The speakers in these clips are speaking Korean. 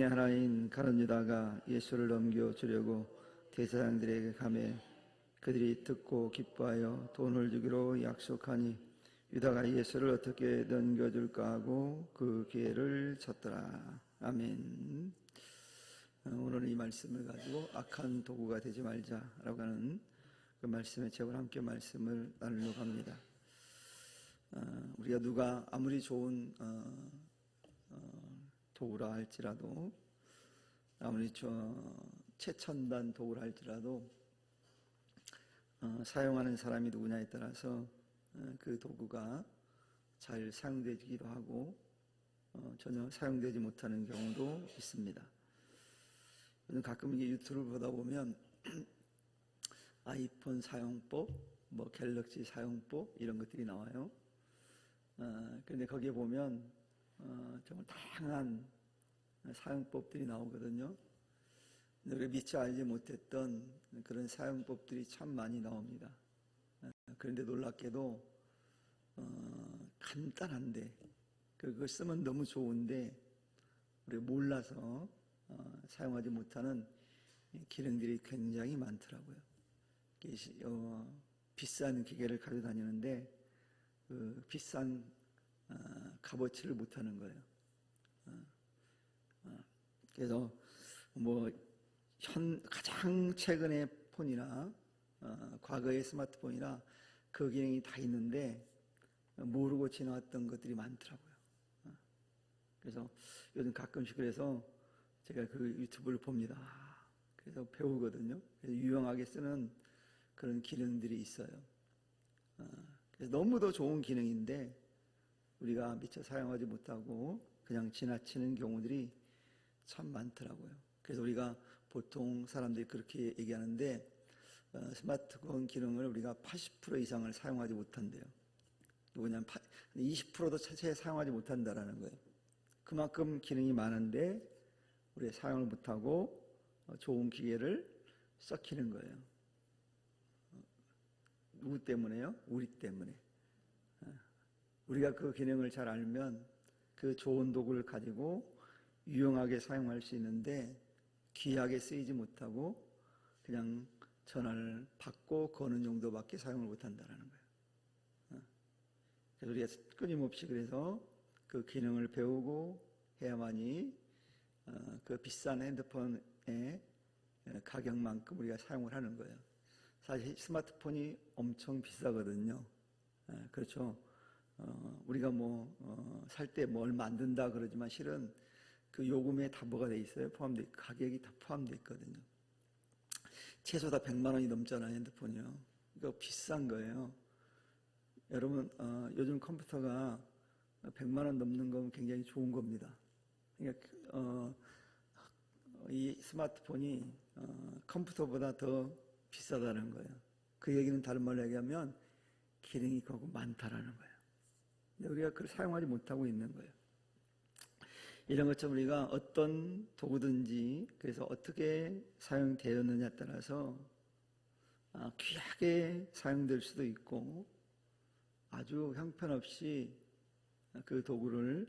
중에 하나인 가룟 유다가 예수를 넘겨주려고 대제사장들에게 가매 그들이 듣고 기뻐하여 돈을 주기로 약속하니 유다가 예수를 어떻게 넘겨줄까 하고 그 기회를 쳤더라. 아멘. 오늘은 이 말씀을 가지고 악한 도구가 되지 말자라고 하는 그 말씀의 제목으로 함께 말씀을 나누려고 합니다. 우리가 누가 아무리 좋은 도구라 할지라도, 아무리 최첨단 도구라 할지라도 사용하는 사람이 누구냐에 따라서 그 도구가 잘 사용되기도 하고 전혀 사용되지 못하는 경우도 있습니다. 가끔 이게 유튜브를 보다 보면 아이폰 사용법, 갤럭시 사용법 이런 것들이 나와요. 그런데 거기에 보면 정말 다양한 사용법들이 나오거든요. 우리가 미처 알지 못했던 그런 사용법들이 참 많이 나옵니다. 그런데 놀랍게도 간단한데 그걸 쓰면 너무 좋은데 우리가 몰라서 사용하지 못하는 기능들이 굉장히 많더라고요. 비싼 기계를 가지고 다니는데 그 비싼 값어치를 못하는 거예요. 그래서 가장 최근의 폰이나 과거의 스마트폰이나 그 기능이 다 있는데 모르고 지나왔던 것들이 많더라고요. 그래서 요즘 가끔씩 그래서 제가 그 유튜브를 봅니다. 그래서 배우거든요. 그래서 유용하게 쓰는 그런 기능들이 있어요. 그래서 너무도 좋은 기능인데 우리가 미처 사용하지 못하고 그냥 지나치는 경우들이 참 많더라고요. 그래서 우리가 보통 사람들이 그렇게 얘기하는데 스마트폰 기능을 우리가 80% 이상을 사용하지 못한대요. 뭐냐면 20%도 채 사용하지 못한다라는 거예요. 그만큼 기능이 많은데 우리가 사용을 못하고 좋은 기계를 썩히는 거예요. 누구 때문에요? 우리 때문에. 우리가 그 기능을 잘 알면 그 좋은 도구를 가지고 유용하게 사용할 수 있는데 귀하게 쓰이지 못하고 그냥 전화를 받고 거는 정도밖에 사용을 못한다는 거예요. 그래서 우리가 끊임없이 그래서 그 기능을 배우고 해야만이 그 비싼 핸드폰의 가격만큼 우리가 사용을 하는 거예요. 사실 스마트폰이 엄청 비싸거든요. 그렇죠. 우리가 살 때 얼마 안 든다 그러지만 실은 그 요금에 다 뭐가 돼 있어요? 가격이 다 포함되어 있거든요. 최소 다 100만 원이 넘잖아요, 핸드폰이요. 이거 비싼 거예요. 여러분, 요즘 컴퓨터가 100만 원 넘는 건 굉장히 좋은 겁니다. 그러니까, 이 스마트폰이 컴퓨터보다 더 비싸다는 거예요. 그 얘기는 다른 말로 얘기하면 기능이 거기 많다라는 거예요. 근데 우리가 그걸 사용하지 못하고 있는 거예요. 이런 것처럼 우리가 어떤 도구든지 그래서 어떻게 사용되었느냐에 따라서 귀하게 사용될 수도 있고 아주 형편없이 그 도구를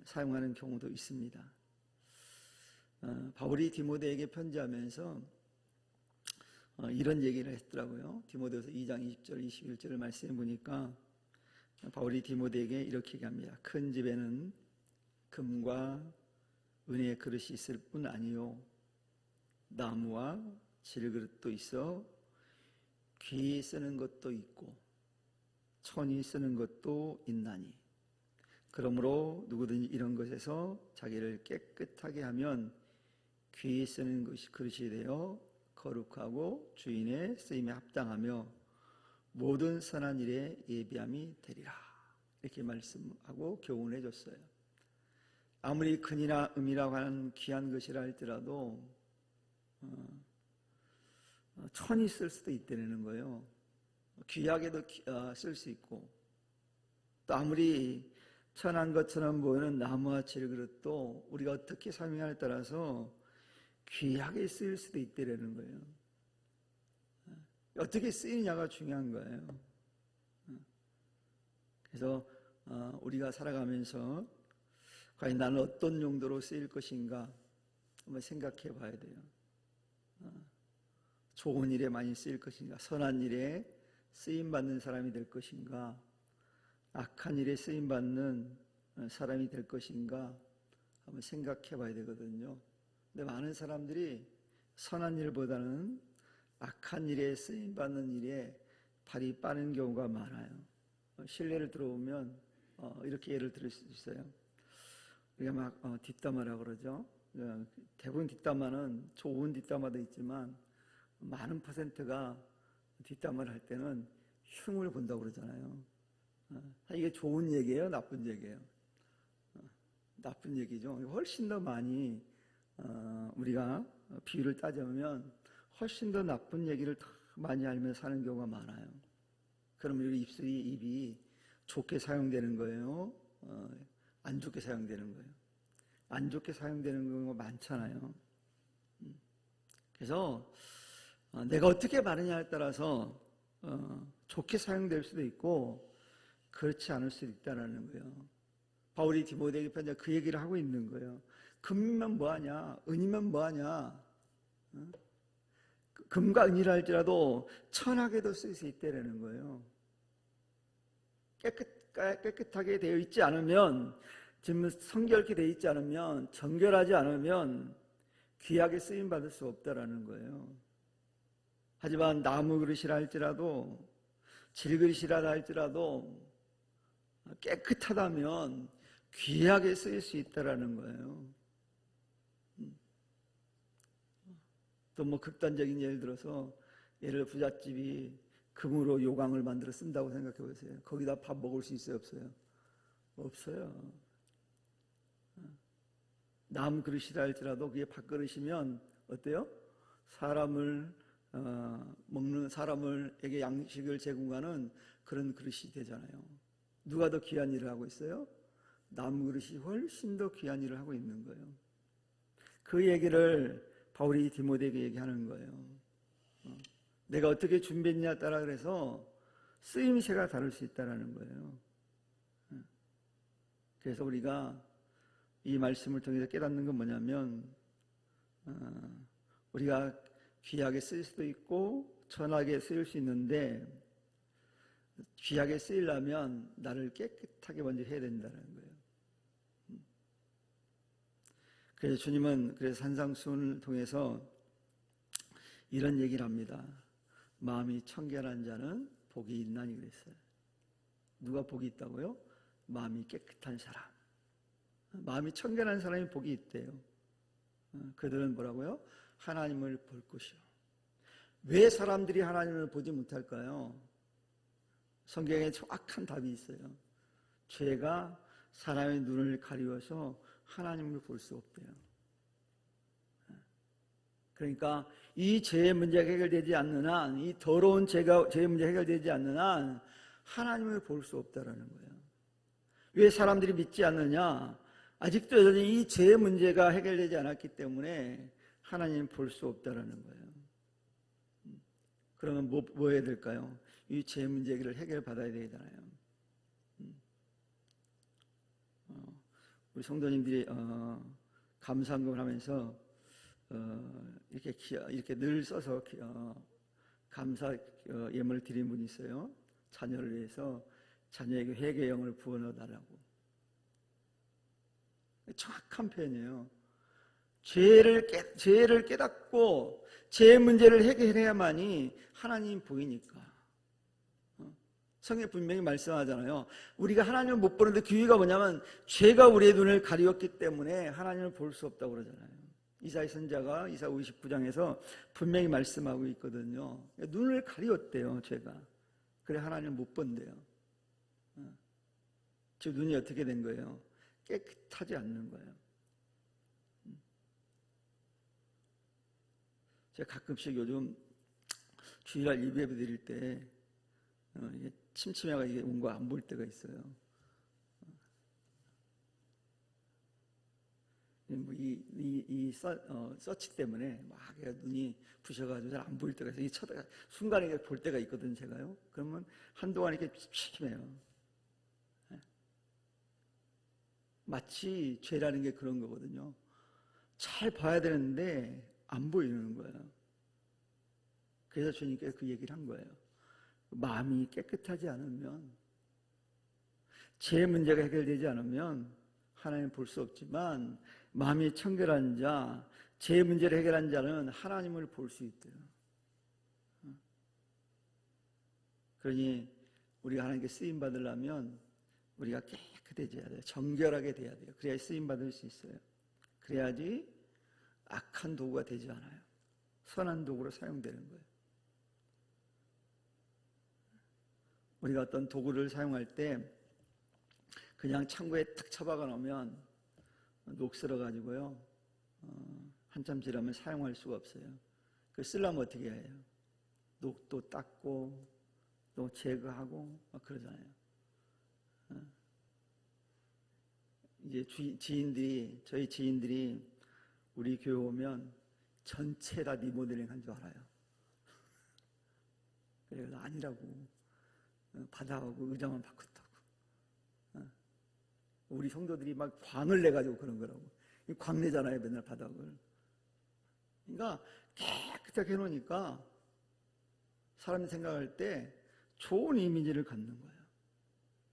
사용하는 경우도 있습니다. 바울이 디모데에게 편지하면서 이런 얘기를 했더라고요. 디모데후서 2장 20절 21절을 말씀해 보니까 바울이 디모데에게 이렇게 얘기합니다. 큰 집에는 금과 은혜의 그릇이 있을 뿐 아니요 나무와 질그릇도 있어 귀히 쓰는 것도 있고 천히 쓰는 것도 있나니 그러므로 누구든지 이런 것에서 자기를 깨끗하게 하면 귀히 쓰는 것이 그릇이 되어 거룩하고 주인의 쓰임에 합당하며 모든 선한 일에 예비함이 되리라. 이렇게 말씀하고 교훈을 해줬어요. 아무리 금이나 음이라고 하는 귀한 것이라 할지라도 천이 쓸 수도 있다는 거예요. 귀하게도 쓸 수 있고 또 아무리 천한 것처럼 보이는 나무와 질그릇도 우리가 어떻게 사용하냐에 따라서 귀하게 쓰일 수도 있다는 거예요. 어떻게 쓰이느냐가 중요한 거예요. 그래서 우리가 살아가면서 과연 나는 어떤 용도로 쓰일 것인가 한번 생각해 봐야 돼요. 좋은 일에 많이 쓰일 것인가, 선한 일에 쓰임받는 사람이 될 것인가, 악한 일에 쓰임받는 사람이 될 것인가 한번 생각해 봐야 되거든요. 근데 많은 사람들이 선한 일보다는 악한 일에 쓰임받는 일에 발이 빠른 경우가 많아요. 실례를 들어보면 이렇게 예를 들을 수 있어요. 우리가 막 뒷담화라고 그러죠. 대부분 뒷담화는 좋은 뒷담화도 있지만 많은 퍼센트가 뒷담화를 할 때는 흉을 본다고 그러잖아요. 이게 좋은 얘기예요, 나쁜 얘기예요? 나쁜 얘기죠. 훨씬 더 많이 우리가 비유를 따져보면 훨씬 더 나쁜 얘기를 더 많이 알며 사는 경우가 많아요. 그러면 우리 입이 좋게 사용되는 거예요? 안 좋게 사용되는 거예요? 안 좋게 사용되는 경우가 많잖아요. 그래서 내가 어떻게 말하냐에 따라서 좋게 사용될 수도 있고 그렇지 않을 수도 있다는 거예요. 바울이 디모데에게 편지 그 얘기를 하고 있는 거예요. 금이면 뭐하냐, 은이면 뭐하냐, 금과 은이라 할지라도 천하게도 쓸 수 있다는 거예요. 깨끗하게 되어 있지 않으면, 지금 성결케 되어 있지 않으면, 정결하지 않으면 귀하게 쓰임 받을 수 없다라는 거예요. 하지만 나무 그릇이라 할지라도, 질그릇이라 할지라도 깨끗하다면 귀하게 쓰일 수 있다라는 거예요. 또 뭐 극단적인 예를 들어서, 예를 부잣집이 금으로 요강을 만들어 쓴다고 생각해 보세요. 거기다 밥 먹을 수 있어요, 없어요? 없어요. 남 그릇이라 할지라도 그게 밥그릇이면 어때요? 사람을 먹는 사람에게 양식을 제공하는 그런 그릇이 되잖아요. 누가 더 귀한 일을 하고 있어요? 남 그릇이 훨씬 더 귀한 일을 하고 있는 거예요. 그 얘기를 바울이 디모데에게 얘기하는 거예요. 내가 어떻게 준비했냐에 따라 그래서 쓰임새가 다를 수 있다는 거예요. 그래서 우리가 이 말씀을 통해서 깨닫는 건 뭐냐면, 우리가 귀하게 쓰일 수도 있고 천하게 쓰일 수 있는데, 귀하게 쓰이려면 나를 깨끗하게 먼저 해야 된다는 거예요. 그래서 주님은 산상수훈을 통해서 이런 얘기를 합니다. 마음이 청결한 자는 복이 있나니 그랬어요. 누가 복이 있다고요? 마음이 깨끗한 사람. 마음이 청결한 사람이 복이 있대요. 그들은 뭐라고요? 하나님을 볼 것이요. 왜 사람들이 하나님을 보지 못할까요? 성경에 정확한 답이 있어요. 죄가 사람의 눈을 가리워서 하나님을 볼 수 없대요. 그러니까 이 죄의 문제가 해결되지 않는 한, 이 더러운 죄의 문제가 해결되지 않는 한 하나님을 볼 수 없다라는 거예요. 왜 사람들이 믿지 않느냐? 아직도 여전히 이 죄의 문제가 해결되지 않았기 때문에 하나님을 볼 수 없다라는 거예요. 그러면 뭐 해야 될까요? 이 죄의 문제를 해결받아야 되잖아요. 우리 성도님들이 감사금을 하면서 이렇게 늘 써서 감사 예물을 드린 분이 있어요. 자녀를 위해서 자녀에게 회개의 영을 부어넣어달라고. 정확한 표현이에요. 죄를 깨닫고 죄의 문제를 해결해야만이 하나님 보이니까. 성경에 분명히 말씀하잖아요. 우리가 하나님을 못 보는데 그 이유가 뭐냐면 죄가 우리의 눈을 가리웠기 때문에 하나님을 볼 수 없다고 그러잖아요. 이사야 선지자가 이사 59장에서 분명히 말씀하고 있거든요. 눈을 가리웠대요, 죄가. 그래 하나님을 못 본대요. 즉 눈이 어떻게 된 거예요? 깨끗하지 않는 거예요. 제가 가끔씩 요즘 주일날 예배 드릴 때 이게 침침해가 이게 온 거 안 볼 때가 있어요. 서치 때문에 막 눈이 부셔가지고 잘 안 보일 때가 있어요. 쳐다가 순간에 볼 때가 있거든요, 제가요. 그러면 한동안 이렇게 침침해요. 마치 죄라는 게 그런 거거든요. 잘 봐야 되는데 안 보이는 거예요. 그래서 주님께서 그 얘기를 한 거예요. 마음이 깨끗하지 않으면, 죄 문제가 해결되지 않으면 하나님 볼 수 없지만, 마음이 청결한 자, 죄 문제를 해결한 자는 하나님을 볼 수 있대요. 그러니 우리가 하나님께 쓰임 받으려면 우리가 깨끗해져야 돼요. 정결하게 돼야 돼요. 그래야 쓰임 받을 수 있어요. 그래야지 악한 도구가 되지 않아요. 선한 도구로 사용되는 거예요. 우리가 어떤 도구를 사용할 때 그냥 창고에 탁 처박아 놓으면 녹슬어 가지고요, 한참 지나면 사용할 수가 없어요. 그 쓰려면 어떻게 해요? 녹도 닦고 또 제거하고 막 그러잖아요. 이제 저희 지인들이 우리 교회 오면 전체 다 리모델링 한 줄 알아요. 그래서 아니라고, 바닥하고 의자만 바꿨다고. 우리 성도들이 막 광을 내가지고 그런 거라고. 광내잖아요, 맨날 바닥을. 그러니까 깨끗하게 해놓으니까 사람이 생각할 때 좋은 이미지를 갖는 거예요.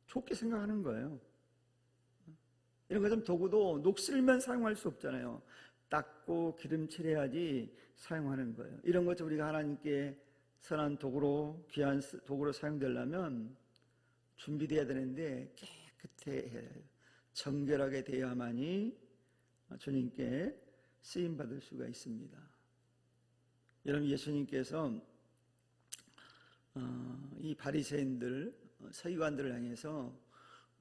좋게 생각하는 거예요. 이런 것처럼 도구도 녹슬면 사용할 수 없잖아요. 닦고 기름칠해야지 사용하는 거예요. 이런 것처럼 우리가 하나님께 선한 도구로, 귀한 도구로 사용되려면 준비되어야 되는데 깨끗해야 해요. 정결하게 되어야만이 주님께 쓰임받을 수가 있습니다. 여러분, 예수님께서 이 바리새인들, 서기관들을 향해서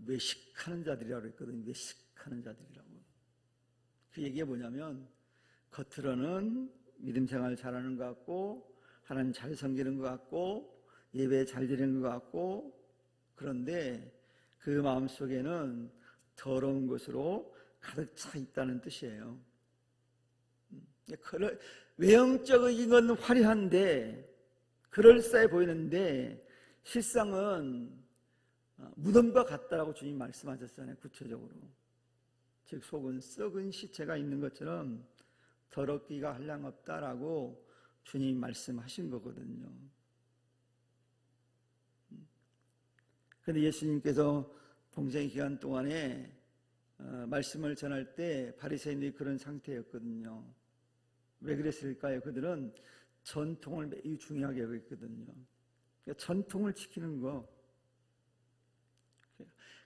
외식하는 자들이라고 했거든요. 외식하는 자들이라고. 그 얘기가 뭐냐면, 겉으로는 믿음 생활 잘하는 것 같고, 하나님 잘 섬기는 것 같고, 예배 잘 드리는 것 같고, 그런데 그 마음속에는 더러운 것으로 가득 차 있다는 뜻이에요. 외형적인 건 화려한데, 그럴싸해 보이는데 실상은 무덤과 같다라고 주님 말씀하셨잖아요. 구체적으로. 즉 속은 썩은 시체가 있는 것처럼 더럽기가 한량없다라고 주님 말씀하신 거거든요. 그런데 예수님께서 공생의 기간 동안에 말씀을 전할 때 바리새인들이 그런 상태였거든요. 왜 그랬을까요? 그들은 전통을 매우 중요하게 여겼거든요. 그러니까 전통을 지키는 거.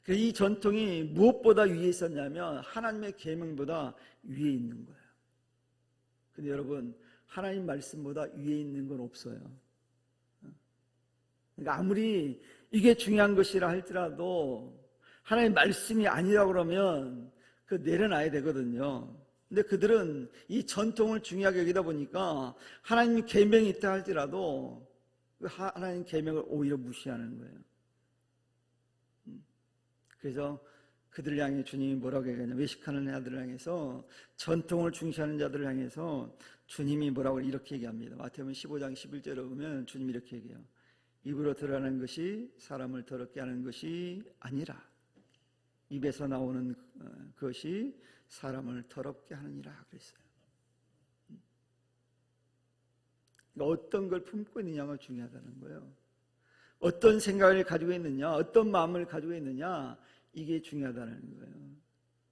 이 전통이 무엇보다 위에 있었냐면 하나님의 계명보다 위에 있는 거예요. 근데 여러분, 하나님 말씀보다 위에 있는 건 없어요. 그러니까 아무리 이게 중요한 것이라 할지라도 하나님 말씀이 아니라고 그러면 그 내려놔야 되거든요. 근데 그들은 이 전통을 중요하게 여기다 보니까 하나님 계명이 있다 할지라도 하나님 계명을 오히려 무시하는 거예요. 그래서 그들을 향해 주님이 뭐라고 얘기하냐, 외식하는 자들을 향해서, 전통을 중시하는 자들을 향해서 주님이 뭐라고 이렇게 얘기합니다. 마태복음 15장 11절에 보면 주님이 이렇게 얘기해요. 입으로 드러나는 것이 사람을 더럽게 하는 것이 아니라 입에서 나오는 것이 사람을 더럽게 하느니라 그랬어요. 그러니까 어떤 걸 품고 있느냐가 중요하다는 거예요. 어떤 생각을 가지고 있느냐, 어떤 마음을 가지고 있느냐, 이게 중요하다는 거예요.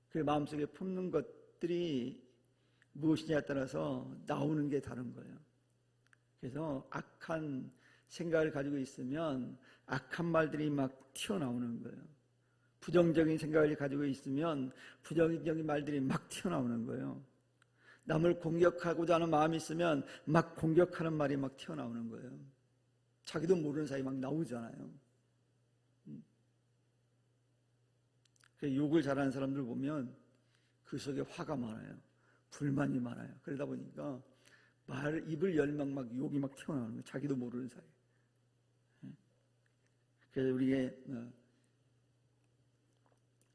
그 마음속에 품는 것들이 무엇이냐에 따라서 나오는 게 다른 거예요. 그래서 악한 생각을 가지고 있으면 악한 말들이 막 튀어나오는 거예요. 부정적인 생각을 가지고 있으면 부정적인 말들이 막 튀어나오는 거예요. 남을 공격하고자 하는 마음이 있으면 막 공격하는 말이 막 튀어나오는 거예요. 자기도 모르는 사이 막 나오잖아요. 욕을 잘하는 사람들 보면 그 속에 화가 많아요. 불만이 많아요. 그러다 보니까 입을 열면 막 욕이 막 튀어나오는 거예요. 자기도 모르는 사이. 그래서 우리의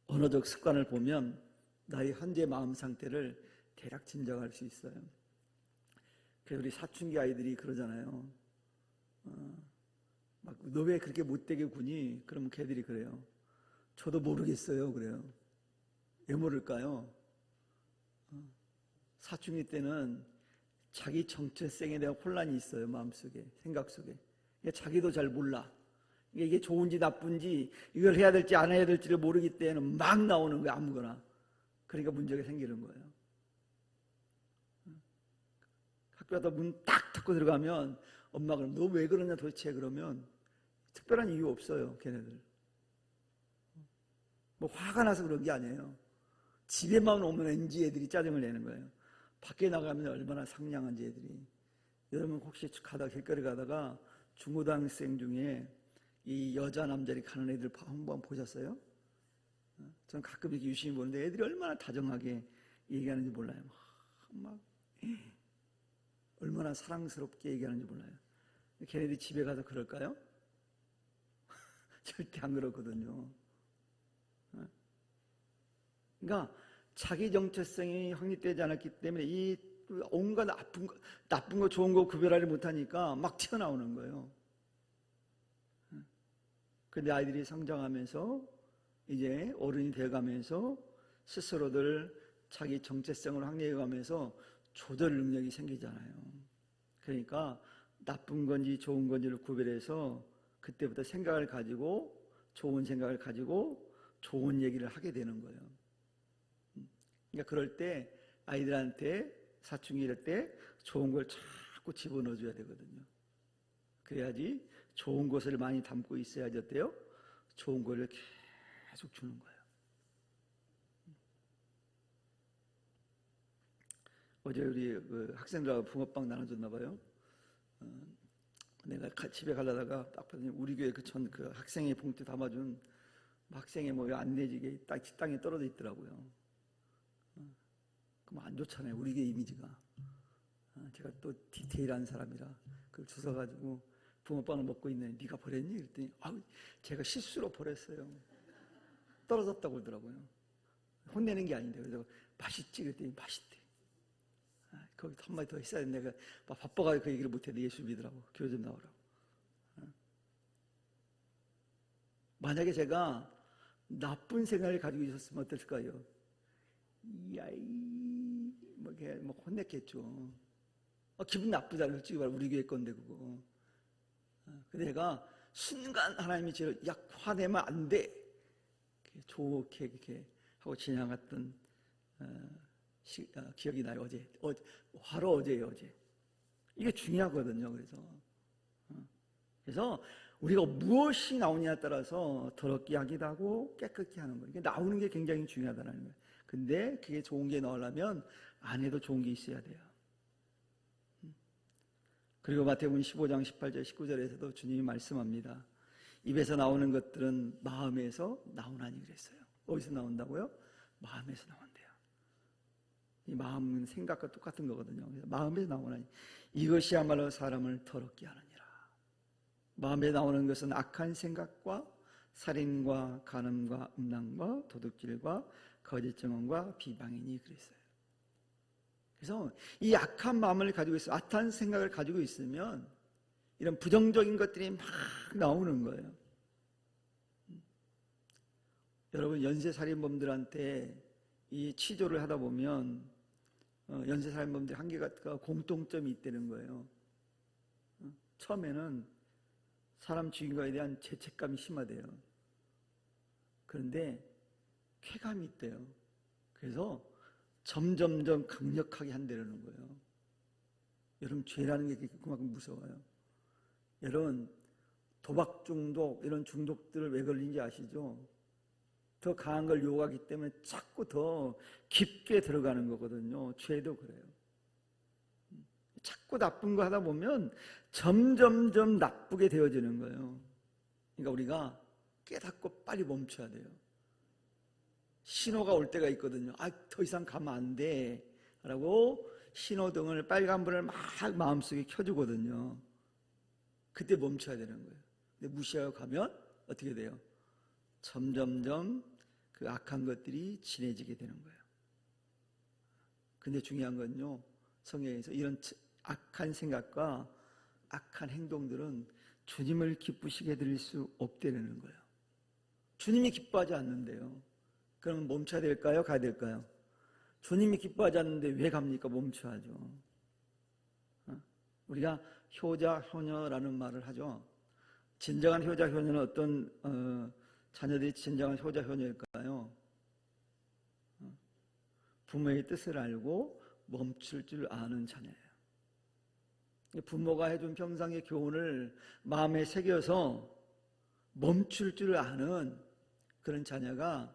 언어적 습관을 보면 나의 현재 마음 상태를 대략 짐작할 수 있어요. 그래서 우리 사춘기 아이들이 그러잖아요. 막 너 왜 그렇게 못되게 구니? 그러면 걔들이 그래요. 저도 모르겠어요. 그래요. 왜 모를까요? 사춘기 때는 자기 정체성에 대한 혼란이 있어요. 마음속에, 생각 속에. 자기도 잘 몰라. 이게 좋은지 나쁜지, 이걸 해야 될지 안 해야 될지를 모르기 때문에 막 나오는 거예요. 아무거나. 그러니까 문제가 생기는 거예요. 학교 가다 문 딱 닫고 들어가면 엄마가 그럼 너 왜 그러냐 도대체. 그러면 특별한 이유 없어요. 걔네들 뭐 화가 나서 그런 게 아니에요. 집에만 오면 왠지 애들이 짜증을 내는 거예요. 밖에 나가면 얼마나 상냥한지 애들이. 여러분 혹시 길거리 가다가 중고등학생 중에 이 여자 남자들이 가는 애들 한번 보셨어요? 저는 가끔 이렇게 유심히 보는데 애들이 얼마나 다정하게 얘기하는지 몰라요. 막 얼마나 사랑스럽게 얘기하는지 몰라요. 걔네들이 집에 가서 그럴까요? 절대 안 그렇거든요. 그러니까 자기 정체성이 확립되지 않았기 때문에 이 온갖 나쁜 거 좋은 거 구별하지 못하니까 막 튀어나오는 거예요. 그런데 아이들이 성장하면서 이제 어른이 되어가면서 스스로들 자기 정체성을 확립해가면서 조절 능력이 생기잖아요. 그러니까 나쁜 건지 좋은 건지를 구별해서 그때부터 생각을 가지고 좋은 생각을 가지고 좋은 얘기를 하게 되는 거예요. 그러니까 그럴 때 아이들한테 사춘기 이럴 때 좋은 걸 자꾸 집어넣어줘야 되거든요. 그래야지 좋은 것을 많이 담고 있어야지 어때요? 좋은 거를 계속 주는 거예요. 어제 우리 학생들하고 붕어빵 나눠줬나 봐요. 내가 집에 가려다가 딱 봤더니 우리 교회 그 학생의 봉투 담아준 학생의 뭐 안내지게 딱 식당에 떨어져 있더라고요. 그럼 안 좋잖아요. 우리 교회 이미지가. 제가 또 디테일한 사람이라 그걸 주워가지고 붕어빵을 먹고 있는데 네가 버렸니? 그랬더니 제가 실수로 버렸어요. 떨어졌다고 그러더라고요. 혼내는 게 아닌데. 그래서 맛있지? 그랬더니 맛있대. 거기 한마디 더 했어야 되는데 내가 바빠가지고 그 얘기를 못했는데 예수 믿으라고 교회 좀 나오라고. 만약에 제가 나쁜 생각을 가지고 있었으면 어땠을까요? 이아이 뭐 혼냈겠죠. 기분 나쁘잖아요. 솔직히 말해 우리 교회 건데 그거. 근데 내가 순간 하나님이 저를 화내면 안 돼. 좋게 이렇게 하고 지나갔던 기억이 나요. 어제예요. 어제. 이게 중요하거든요. 그래서 우리가 무엇이 나오냐에 따라서 더럽게 하기도 하고 깨끗게 하는 거예요. 나오는 게 굉장히 중요하다는 거예요. 근데 그게 좋은 게 나오려면 안에도 좋은 게 있어야 돼요. 그리고 마태복음 15장 18절 19절에서도 주님이 말씀합니다. 입에서 나오는 것들은 마음에서 나오나니 그랬어요. 어디서 나온다고요? 마음에서 나온대요. 이 마음은 생각과 똑같은 거거든요. 그래서 마음에서 나오나니 이것이야말로 사람을 더럽게 하느니라. 마음에 나오는 것은 악한 생각과 살인과 간음과 음란과 도둑질과 거짓 증언과 비방이니 그랬어요. 그래서 이 악한 마음을 가지고 있어, 악한 생각을 가지고 있으면 이런 부정적인 것들이 막 나오는 거예요. 여러분 연쇄살인범들한테 이 치조를 하다 보면 연쇄살인범들이 한계가 공통점이 있다는 거예요. 처음에는 사람 죽인 거에 대한 죄책감이 심하대요. 그런데 쾌감이 있대요. 그래서 점점점 강력하게 한다는 거예요. 여러분 죄라는 게 그만큼 무서워요. 여러분 도박 중독 이런 중독들을 왜 걸린지 아시죠? 더 강한 걸 요구하기 때문에 자꾸 더 깊게 들어가는 거거든요. 죄도 그래요. 자꾸 나쁜 거 하다 보면 점점점 나쁘게 되어지는 거예요. 그러니까 우리가 깨닫고 빨리 멈춰야 돼요. 신호가 올 때가 있거든요. 더 이상 가면 안 돼 라고 신호등을 빨간불을 막 마음속에 켜주거든요. 그때 멈춰야 되는 거예요. 근데 무시하고 가면 어떻게 돼요? 점점점 그 악한 것들이 진해지게 되는 거예요. 근데 중요한 건요, 성경에서 이런 악한 생각과 악한 행동들은 주님을 기쁘시게 드릴 수 없다는 거예요. 주님이 기뻐하지 않는데요. 그러면 멈춰야 될까요? 가야 될까요? 주님이 기뻐하지 않는데 왜 갑니까? 멈춰야죠. 우리가 효자, 효녀라는 말을 하죠. 진정한 효자, 효녀는 어떤 자녀들이 진정한 효자, 효녀일까요? 부모의 뜻을 알고 멈출 줄 아는 자녀예요. 부모가 해준 평상의 교훈을 마음에 새겨서 멈출 줄 아는 그런 자녀가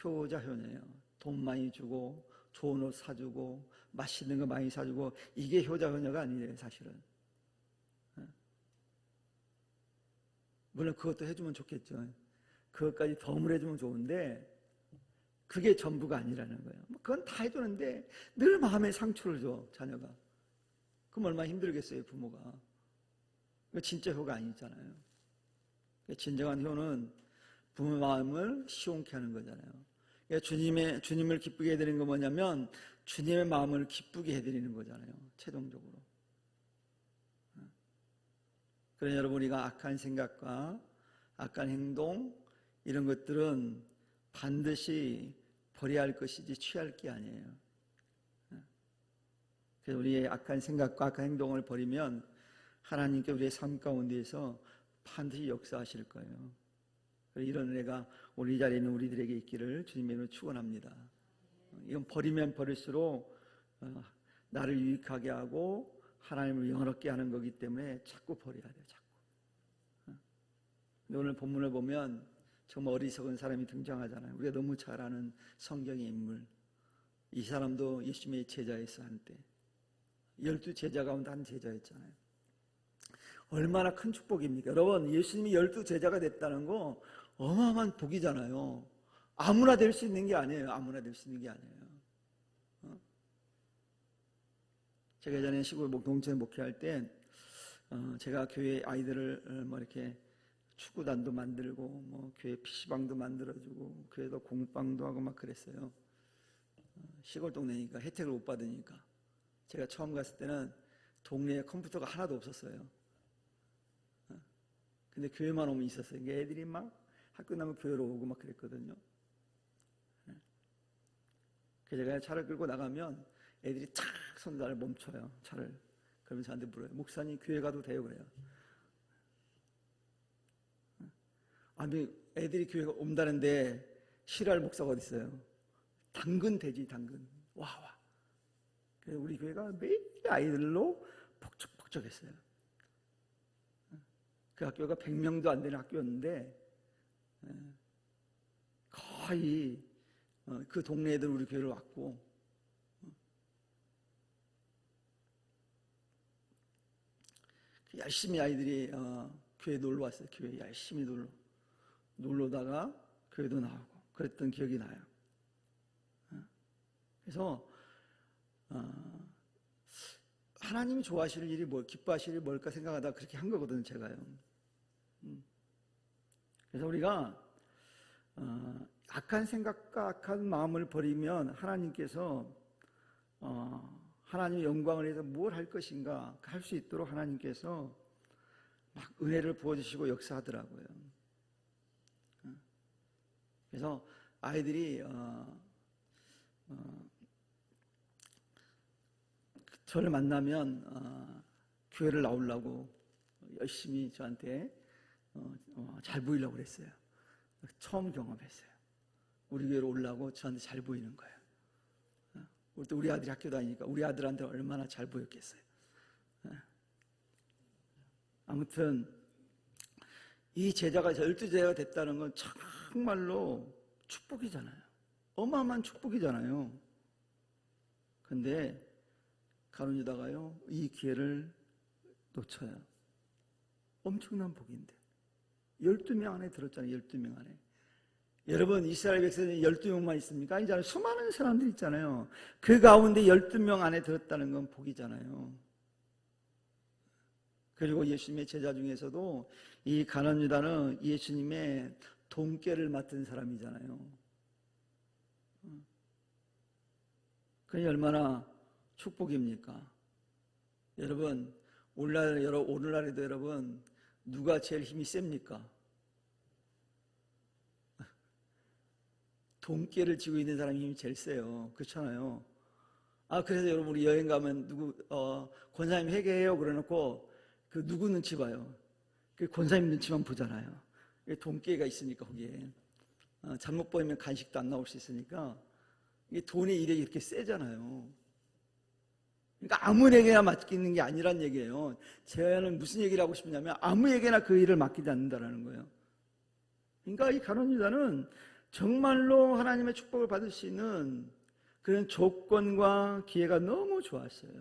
효자, 효녀예요. 돈 많이 주고 좋은 옷 사주고 맛있는 거 많이 사주고, 이게 효자, 효녀가 아니에요, 사실은. 물론 그것도 해주면 좋겠죠. 그것까지 덤을 해주면 좋은데 그게 전부가 아니라는 거예요. 그건 다 해주는데 늘 마음에 상처를 줘, 자녀가. 그럼 얼마나 힘들겠어요, 부모가. 그 진짜 효가 아니잖아요. 진정한 효는 부모 마음을 시원케 하는 거잖아요. 주님을 기쁘게 해드리는 건 뭐냐면 주님의 마음을 기쁘게 해드리는 거잖아요, 최종적으로. 그래서 여러분, 우리가 악한 생각과 악한 행동, 이런 것들은 반드시 버려야 할 것이지 취할 게 아니에요. 그래서 우리의 악한 생각과 악한 행동을 버리면 하나님께 우리의 삶 가운데에서 반드시 역사하실 거예요. 이런 은혜가 우리 자리에 있는 우리들에게 있기를 주님의 이름으로 축원합니다. 이건 버리면 버릴수록 나를 유익하게 하고 하나님을 영화롭게 하는 거기 때문에 자꾸 버려야 돼요, 자꾸. 오늘 본문을 보면 정말 어리석은 사람이 등장하잖아요. 우리가 너무 잘 아는 성경의 인물. 이 사람도 예수님의 제자였어, 한때. 12제자 가운데 한 제자였잖아요. 얼마나 큰 축복입니까? 여러분, 예수님이 12제자가 됐다는 거 어마어마한 복이잖아요. 아무나 될 수 있는 게 아니에요. 아무나 될 수 있는 게 아니에요. 제가 예전에 시골 동천에 목회할 때 제가 교회 아이들을 이렇게 축구단도 만들고 교회 PC방도 만들어주고 교회도 공방도 하고 막 그랬어요. 시골 동네니까 혜택을 못 받으니까. 제가 처음 갔을 때는 동네에 컴퓨터가 하나도 없었어요. 근데 교회만 오면 있었어요. 애들이 막 학교 나면 교회로 오고 막 그랬거든요. 그래서 제가 차를 끌고 나가면 애들이 착 손을 멈춰요, 차를. 그러면 저한테 물어요. 목사님, 교회 가도 돼요? 그래요. 아니, 애들이 교회 온다는데 싫어할 목사가 어디 있어요? 당근 되지, 당근. 와. 그래서 우리 교회가 매일 아이들로 폭적폭적했어요. 그 학교가 100명도 안 되는 학교였는데 거의 그 동네 애들 우리 교회로 왔고, 열심히 아이들이 교회에 놀러 왔어요. 교회에 열심히 놀러다가 교회도 나오고 그랬던 기억이 나요. 그래서 하나님이 좋아하실 일이 기뻐하실 일이 뭘까 생각하다가 그렇게 한 거거든요, 제가요. 그래서 우리가 악한 생각과 악한 마음을 버리면 하나님께서 하나님의 영광을 위해서 뭘 할 것인가 할 수 있도록 하나님께서 막 은혜를 부어주시고 역사하더라고요. 그래서 아이들이 저를 만나면 교회를 나오려고 열심히 저한테 잘 보이려고 그랬어요. 처음 경험했어요. 우리 교회로 오려고 저한테 잘 보이는 거예요. 우리 아들이 학교 다니니까 우리 아들한테 얼마나 잘 보였겠어요. 아무튼 이 제자가 12제자가 됐다는 건 정말로 축복이잖아요. 어마어마한 축복이잖아요. 근데 가론 유다가요, 이 기회를 놓쳐요. 엄청난 복인데 12명 안에 들었잖아요. 12명 안에. 여러분, 이스라엘 백성이 12명만 있습니까? 아니잖아요. 수많은 사람들이 있잖아요. 그 가운데 12명 안에 들었다는 건 복이잖아요. 그리고 예수님의 제자 중에서도 이 가룟 유다는 예수님의 돈깨를 맡은 사람이잖아요. 그게 얼마나 축복입니까? 여러분, 오늘날에도 여러분, 누가 제일 힘이 셉니까? 돈깨를 쥐고 있는 사람이 힘이 제일 세요. 그렇잖아요. 그래서 여러분 우리 여행 가면 권사님 회개해요 그래놓고 그 누구 눈치 봐요? 그 권사님 눈치만 보잖아요. 돈깨가 있으니까 거기에 잘못 보이면 간식도 안 나올 수 있으니까 이게 돈의 일이 이렇게 세잖아요. 그러니까 아무에게나 맡기는 게 아니란 얘기예요. 제가는 무슨 얘기를 하고 싶냐면 아무에게나 그 일을 맡기지 않는다라는 거예요. 그러니까 이 가룟 유다는 정말로 하나님의 축복을 받을 수 있는 그런 조건과 기회가 너무 좋았어요.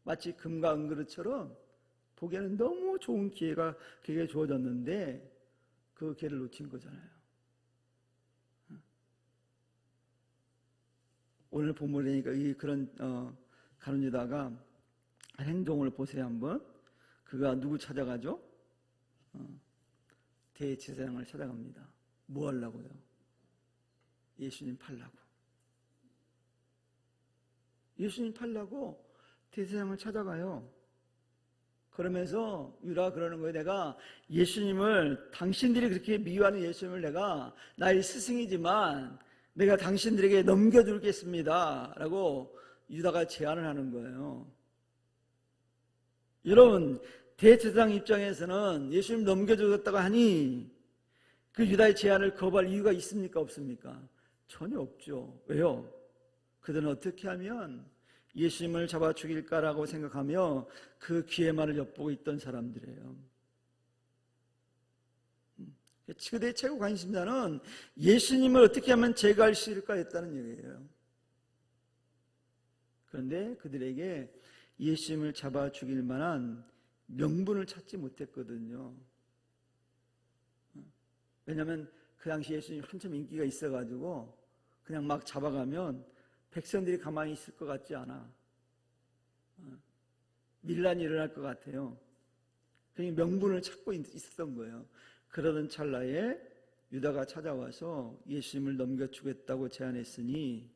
마치 금과 은그릇처럼 보기에는 너무 좋은 기회가 그에게 주어졌는데 그 기회를 놓친 거잖아요. 오늘 본문이니까 이 그런 가룟 유다가 행동을 보세요 한번. 그가 누구 찾아가죠? 대제사장을 찾아갑니다. 뭐 하려고요? 예수님 팔라고. 예수님 팔라고 대제사장을 찾아가요. 그러면서 유다가 그러는 거예요. 내가 예수님을, 당신들이 그렇게 미워하는 예수님을 내가 나의 스승이지만 내가 당신들에게 넘겨주겠습니다 라고 유다가 제안을 하는 거예요. 여러분, 대제사장 입장에서는 예수님 넘겨주겠다고 하니 그 유다의 제안을 거부할 이유가 있습니까? 없습니까? 전혀 없죠. 왜요? 그들은 어떻게 하면 예수님을 잡아 죽일까라고 생각하며 그 기회만을 엿보고 있던 사람들이에요. 그들의 최고 관심사는 예수님을 어떻게 하면 제거할 수 있을까 했다는 얘기예요. 그런데 그들에게 예수님을 잡아 죽일 만한 명분을 찾지 못했거든요. 왜냐하면 그 당시 예수님 한참 인기가 있어가지고 그냥 막 잡아가면 백성들이 가만히 있을 것 같지 않아. 밀란이 일어날 것 같아요. 그러니까 명분을 찾고 있었던 거예요. 그러던 찰나에 유다가 찾아와서 예수님을 넘겨주겠다고 제안했으니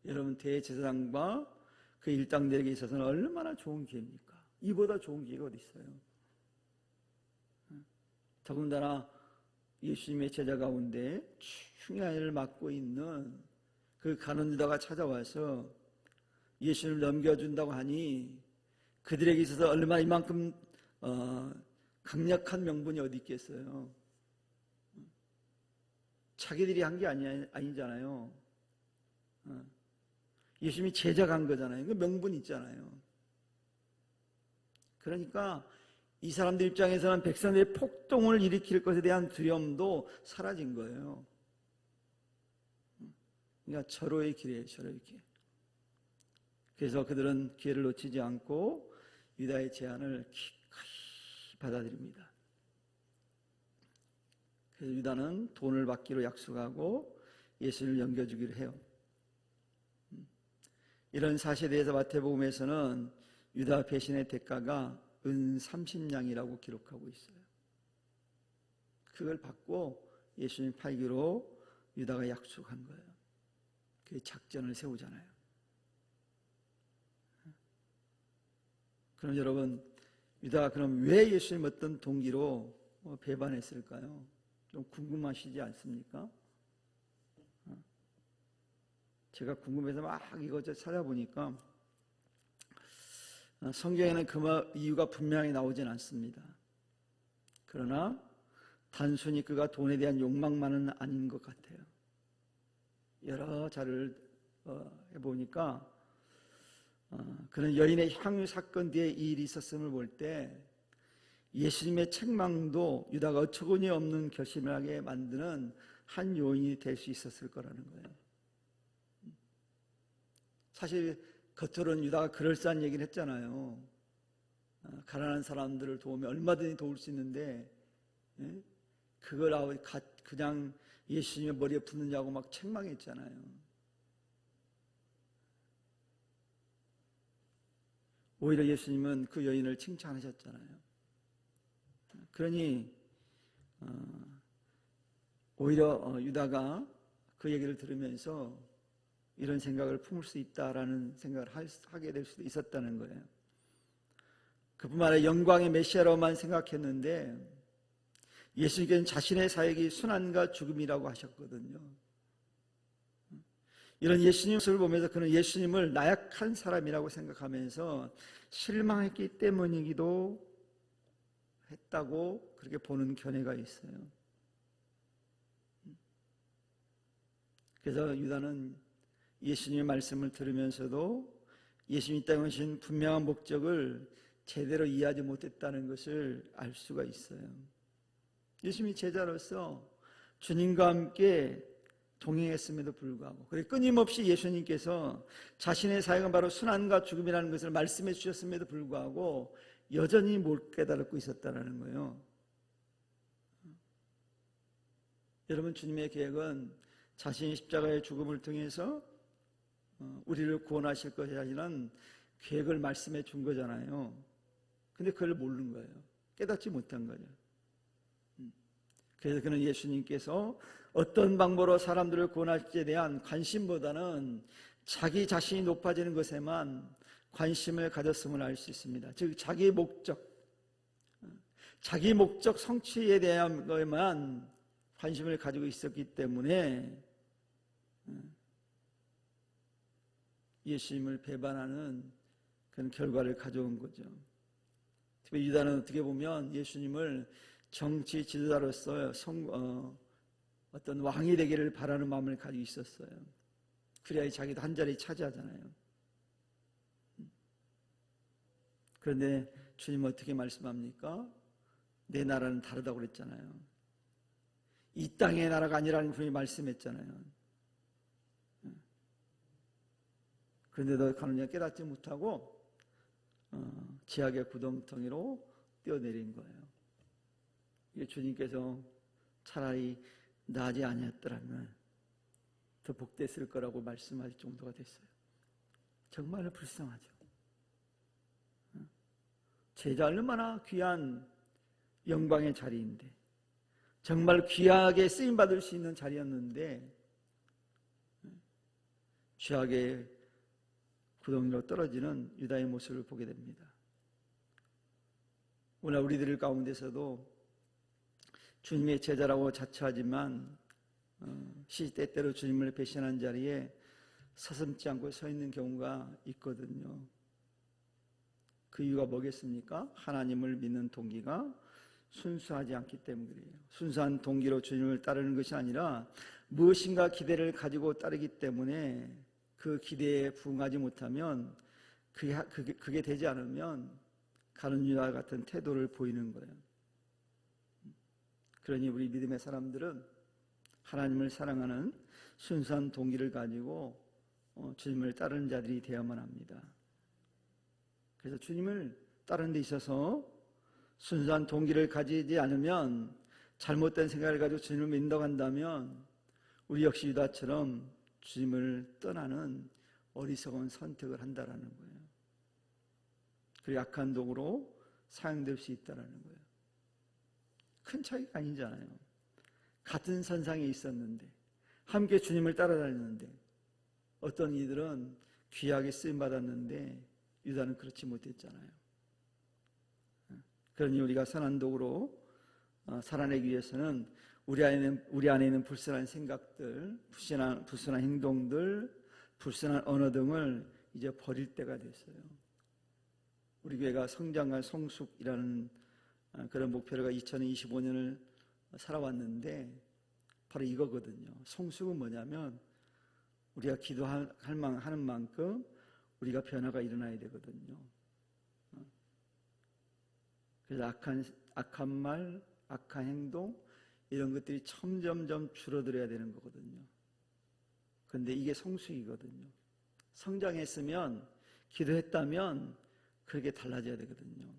여러분, 대제사장과 그 일당들에게 있어서는 얼마나 좋은 기회입니까? 이보다 좋은 기회가 어디 있어요? 더군다나 예수님의 제자 가운데 중요한 일을 맡고 있는 그 가룟 유다가 찾아와서 예수님을 넘겨준다고 하니 그들에게 있어서 얼마나 이만큼 강력한 명분이 어디 있겠어요? 자기들이 한 게 아니잖아요. 예수님이 제자가 한 거잖아요. 그 명분 있잖아요. 그러니까 이 사람들 입장에서는 백성들의 폭동을 일으킬 것에 대한 두려움도 사라진 거예요. 그러니까 절호의 길이에요. 절호의 길. 그래서 그들은 기회를 놓치지 않고 유다의 제안을 기꺼이 받아들입니다. 그래서 유다는 돈을 받기로 약속하고 예수를 넘겨주기로 해요. 이런 사실에 대해서 마태복음에서는 유다 배신의 대가가 은 30냥이라고 기록하고 있어요. 그걸 받고 예수님 팔기로 유다가 약속한 거예요. 그 작전을 세우잖아요. 그럼 여러분, 유다가 그럼 왜 예수님 어떤 동기로 배반했을까요? 좀 궁금하시지 않습니까? 제가 궁금해서 막 이것저것 찾아보니까 성경에는 그 이유가 분명히 나오진 않습니다. 그러나 단순히 그가 돈에 대한 욕망만은 아닌 것 같아요. 여러 자료를 해보니까 그는 여인의 향유 사건 뒤에 이 일이 있었음을 볼 때 예수님의 책망도 유다가 어처구니 없는 결심을 하게 만드는 한 요인이 될 수 있었을 거라는 거예요. 사실 겉으로는 유다가 그럴싸한 얘기를 했잖아요. 가난한 사람들을 도우면 얼마든지 도울 수 있는데 그걸 그냥 예수님의 머리에 붓느냐고 막 책망했잖아요. 오히려 예수님은 그 여인을 칭찬하셨잖아요. 그러니 오히려 유다가 그 얘기를 들으면서 이런 생각을 품을 수 있다라는 생각을 하게 될 수도 있었다는 거예요. 그뿐만 아니라 영광의 메시아로만 생각했는데 예수님께서는 자신의 사역이 순환과 죽음이라고 하셨거든요. 이런 예수님 모습을 보면서 그는 예수님을 나약한 사람이라고 생각하면서 실망했기 때문이기도 했다고 그렇게 보는 견해가 있어요. 그래서 유다는 예수님의 말씀을 들으면서도 예수님이 이 땅에 오신 분명한 목적을 제대로 이해하지 못했다는 것을 알 수가 있어요. 예수님이 제자로서 주님과 함께 동행했음에도 불구하고, 그리고 끊임없이 예수님께서 자신의 사역은 바로 순환과 죽음이라는 것을 말씀해 주셨음에도 불구하고 여전히 못 깨달고 있었다는 거예요. 여러분, 주님의 계획은 자신의 십자가의 죽음을 통해서 우리를 구원하실 것이라는 계획을 말씀해 준 거잖아요. 근데 그걸 모르는 거예요. 깨닫지 못한 거죠. 그래서 그는 예수님께서 어떤 방법으로 사람들을 구원할지에 대한 관심보다는 자기 자신이 높아지는 것에만 관심을 가졌음을 알 수 있습니다. 즉 자기 목적 성취에 대한 것에만 관심을 가지고 있었기 때문에 예수님을 배반하는 그런 결과를 가져온 거죠. 특히 유다는 어떻게 보면 예수님을 정치 지도자로서 어떤 왕이 되기를 바라는 마음을 가지고 있었어요. 그래야 자기도 한 자리 차지하잖아요. 그런데 주님은 어떻게 말씀합니까? 내 나라는 다르다고 그랬잖아요. 이 땅의 나라가 아니라는 분이 말씀했잖아요. 그런데 너 가느냐 깨닫지 못하고 지하의 구덩텅이로 뛰어내린 거예요. 이게 주님께서 차라리 나지 아니었더라면 더 복됐을 거라고 말씀하실 정도가 됐어요. 정말 불쌍하죠. 제자 얼마나 귀한 영광의 자리인데, 정말 귀하게 쓰임받을 수 있는 자리였는데 죄악의 구덩이로 떨어지는 유다의 모습을 보게 됩니다. 오늘 우리들 가운데서도 주님의 제자라고 자처하지만 시시때때로 주님을 배신한 자리에 서슴지 않고 서 있는 경우가 있거든요. 그 이유가 뭐겠습니까? 하나님을 믿는 동기가 순수하지 않기 때문이에요. 순수한 동기로 주님을 따르는 것이 아니라 무엇인가 기대를 가지고 따르기 때문에 그 기대에 부응하지 못하면 그게 되지 않으면 가룟 유다 같은 태도를 보이는 거예요. 그러니 우리 믿음의 사람들은 하나님을 사랑하는 순수한 동기를 가지고 주님을 따르는 자들이 되어야만 합니다. 그래서 주님을 따르는 데 있어서 순수한 동기를 가지지 않으면, 잘못된 생각을 가지고 주님을 믿는다고 한다면 우리 역시 유다처럼 주님을 떠나는 어리석은 선택을 한다라는 거예요. 그리고 약한 도구로 사용될 수 있다라는 거예요. 큰 차이가 아니잖아요. 같은 선상에 있었는데, 함께 주님을 따라다녔는데, 어떤 이들은 귀하게 쓰임받았는데 유다는 그렇지 못했잖아요. 그러니 우리가 선한 도구로 살아내기 위해서는 우리 안에 있는 불순한 생각들, 불순한 행동들, 불순한 언어 등을 이제 버릴 때가 됐어요. 우리 교회가 성장과 성숙이라는 그런 목표가 2025년을 살아왔는데 바로 이거거든요. 성숙은 뭐냐면 우리가 하는 만큼 우리가 변화가 일어나야 되거든요. 그래서 악한 말, 악한 행동 이런 것들이 점점점 줄어들어야 되는 거거든요. 그런데 이게 성숙이거든요. 성장했으면, 기도했다면 그렇게 달라져야 되거든요.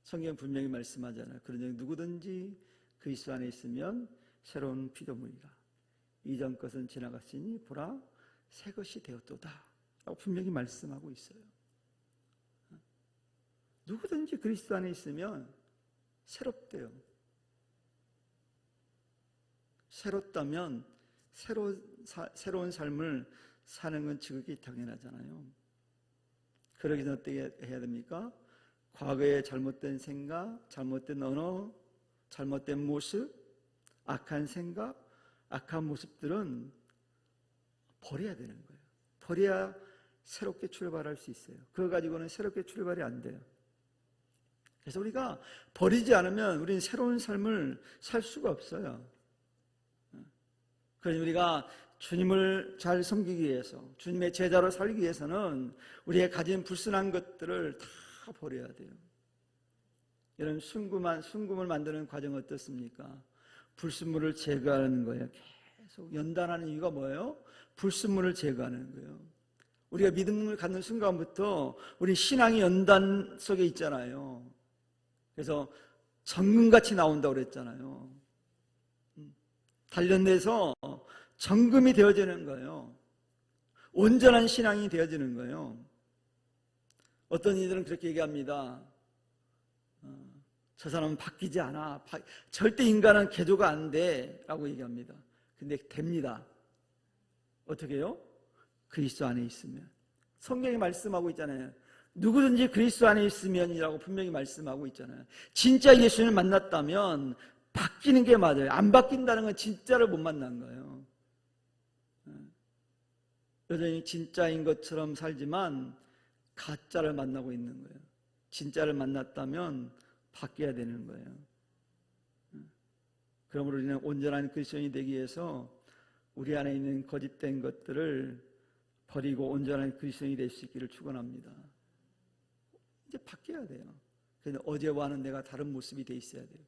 성경 분명히 말씀하잖아요. 그러니 누구든지 그리스도 안에 있으면 새로운 피조물이라. 이전 것은 지나갔으니 보라 새 것이 되었도다 라고 분명히 말씀하고 있어요. 누구든지 그리스도 안에 있으면 새롭대요. 새롭다면 새로운 삶을 사는 건 지극히 당연하잖아요. 그러기 전에 어떻게 해야 됩니까? 과거의 잘못된 생각, 잘못된 언어, 잘못된 모습, 악한 생각, 악한 모습들은 버려야 되는 거예요. 버려야 새롭게 출발할 수 있어요. 그거 가지고는 새롭게 출발이 안 돼요. 그래서 우리가 버리지 않으면 우리는 새로운 삶을 살 수가 없어요. 그러니 우리가 주님을 잘 섬기기 위해서, 주님의 제자로 살기 위해서는 우리의 가진 불순한 것들을 다 버려야 돼요. 여러분, 순금을 만드는 과정은 어떻습니까? 불순물을 제거하는 거예요. 계속 연단하는 이유가 뭐예요? 불순물을 제거하는 거예요. 우리가 믿음을 갖는 순간부터 우리 신앙이 연단 속에 있잖아요. 그래서 정금같이 나온다고 그랬잖아요. 단련돼서 정금이 되어지는 거예요. 온전한 신앙이 되어지는 거예요. 어떤 이들은 그렇게 얘기합니다. 저 사람은 바뀌지 않아. 절대 인간은 개조가 안 돼 라고 얘기합니다. 근데 됩니다. 어떻게 해요? 그리스도 안에 있으면. 성경이 말씀하고 있잖아요. 누구든지 그리스도 안에 있으면이라고 분명히 말씀하고 있잖아요. 진짜 예수님을 만났다면 바뀌는 게 맞아요. 안 바뀐다는 건 진짜를 못 만난 거예요. 여전히 진짜인 것처럼 살지만 가짜를 만나고 있는 거예요. 진짜를 만났다면 바뀌어야 되는 거예요. 그러므로 우리는 온전한 그리스도인이 되기 위해서 우리 안에 있는 거짓된 것들을 버리고 온전한 그리스도인이 될 수 있기를 축원합니다. 이제 바뀌어야 돼요. 그래서 어제와는 내가 다른 모습이 돼 있어야 돼요.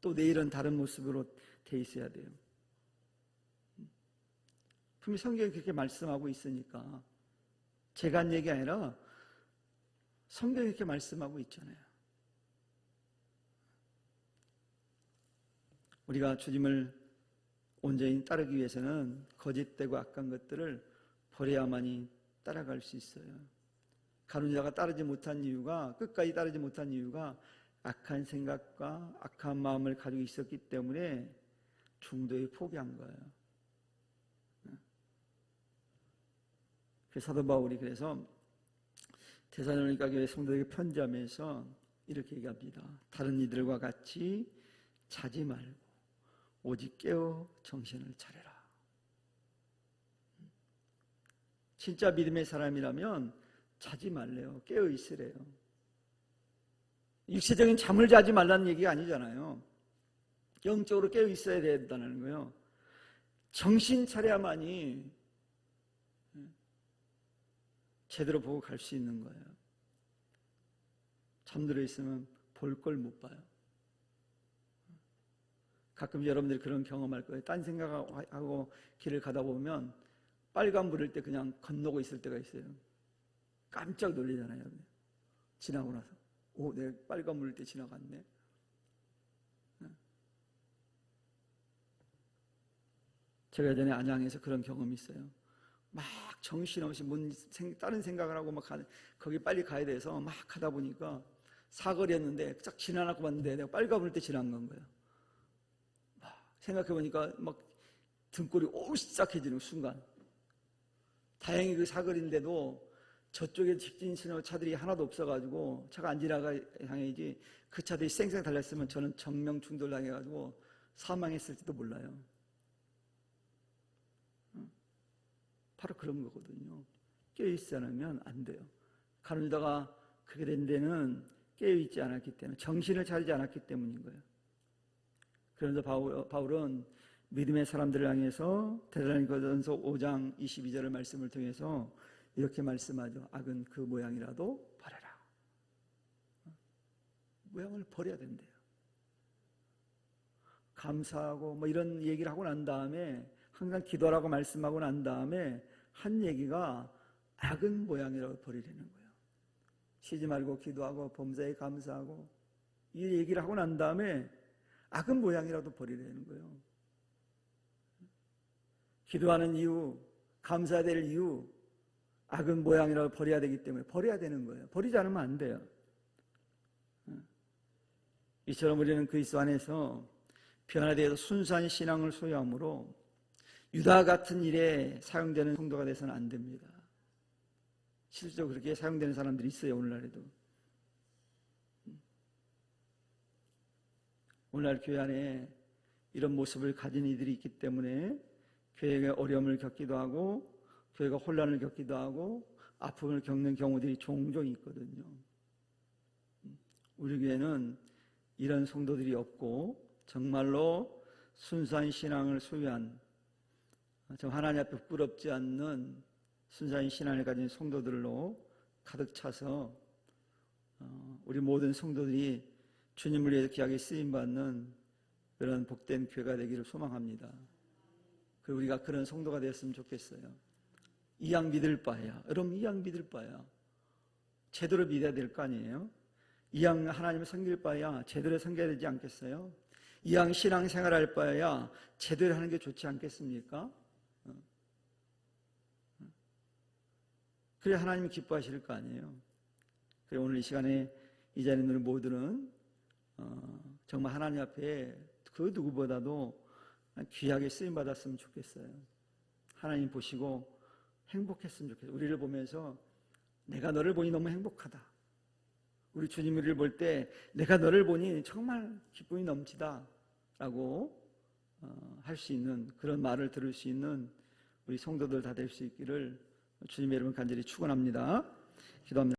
또 내일은 다른 모습으로 돼 있어야 돼요. 분명히 성경이 그렇게 말씀하고 있으니까 제가 한 얘기 아니라 성경이 이렇게 말씀하고 있잖아요. 우리가 주님을 온전히 따르기 위해서는 거짓되고 악한 것들을 버려야만이 따라갈 수 있어요. 가룟유다가 따르지 못한 이유가, 끝까지 따르지 못한 이유가 악한 생각과 악한 마음을 가지고 있었기 때문에 중도에 포기한 거예요. 그래서 사도 바울이 그래서 데살로니가 교회 성도에게 편지하면서 이렇게 얘기합니다. 다른 이들과 같이 자지 말고 오직 깨어 정신을 차려라. 진짜 믿음의 사람이라면 자지 말래요. 깨어 있으래요. 육체적인 잠을 자지 말라는 얘기가 아니잖아요. 영적으로 깨어 있어야 된다는 거예요. 정신 차려야만이 제대로 보고 갈 수 있는 거예요. 잠들어 있으면 볼 걸 못 봐요. 가끔 여러분들이 그런 경험할 거예요. 딴 생각하고 길을 가다 보면 빨간 불일 때 그냥 건너고 있을 때가 있어요. 깜짝 놀리잖아요. 지나고 나서 내가 빨간 불일 때 지나갔네. 제가 예전에 안양에서 그런 경험이 있어요. 막 정신없이 다른 생각을 하고 막 거기 빨리 가야 돼서 막 하다 보니까 사거리였는데 딱 지나고 봤는데 내가 빨간 불일 때 지나간 건 거예요. 생각해보니까 막 등골이 오싹해지는 순간. 다행히 그 사거리인데도 저쪽에 직진 신호 차들이 하나도 없어가지고 차가 안 지나가 향해지 그 차들이 쌩쌩 달렸으면 저는 정명 충돌 당해가지고 사망했을지도 몰라요. 바로 그런 거거든요. 깨어있지 않으면 안 돼요. 가룟유다가 그게 된 데는 깨어있지 않았기 때문에, 정신을 차리지 않았기 때문인 거예요. 그래서 바울은 믿음의 사람들을 향해서 데살로니가전서 5장 22절의 말씀을 통해서 이렇게 말씀하죠. 악은 그 모양이라도 버려라. 모양을 버려야 된대요. 감사하고 뭐 이런 얘기를 하고 난 다음에 항상 기도하라고 말씀하고 난 다음에 한 얘기가 악은 모양이라도 버리라는 거예요. 쉬지 말고 기도하고 범사에 감사하고 이 얘기를 하고 난 다음에 악은 모양이라도 버리라는 거예요. 기도하는 이유, 감사해야 될 이유, 악은 모양이라도 버려야 되기 때문에 버려야 되는 거예요. 버리지 않으면 안 돼요. 이처럼 우리는 그리스도 안에서 변화되어서 순수한 신앙을 소유함으로 유다 같은 일에 사용되는 성도가 돼서는 안 됩니다. 실제로 그렇게 사용되는 사람들이 있어요. 오늘날에도. 오늘날 교회 안에 이런 모습을 가진 이들이 있기 때문에 교회가 어려움을 겪기도 하고 교회가 혼란을 겪기도 하고 아픔을 겪는 경우들이 종종 있거든요. 우리 교회는 이런 성도들이 없고 정말로 순수한 신앙을 소유한 하나님 앞에 부끄럽지 않는 순수한 신앙을 가진 성도들로 가득 차서 우리 모든 성도들이 주님을 위해서 귀하게 쓰임받는 그런 복된 교회가 되기를 소망합니다. 그리고 우리가 그런 성도가 되었으면 좋겠어요. 이왕 믿을 바야. 여러분, 이왕 믿을 바야. 제대로 믿어야 될 거 아니에요? 이왕 하나님을 섬길 바야 제대로 섬겨야 되지 않겠어요? 이왕 신앙생활할 바야 제대로 하는 게 좋지 않겠습니까? 그래 하나님이 기뻐하실 거 아니에요? 그래 오늘 이 시간에 이 자리에 있는 모두는 정말 하나님 앞에 그 누구보다도 귀하게 쓰임받았으면 좋겠어요. 하나님 보시고 행복했으면 좋겠어요. 우리를 보면서 내가 너를 보니 너무 행복하다. 우리 주님을 볼 때 내가 너를 보니 정말 기쁨이 넘치다 라고 할 수 있는 그런 말을 들을 수 있는 우리 성도들 다 될 수 있기를 주님의 이름을 간절히 축원합니다. 기도합니다.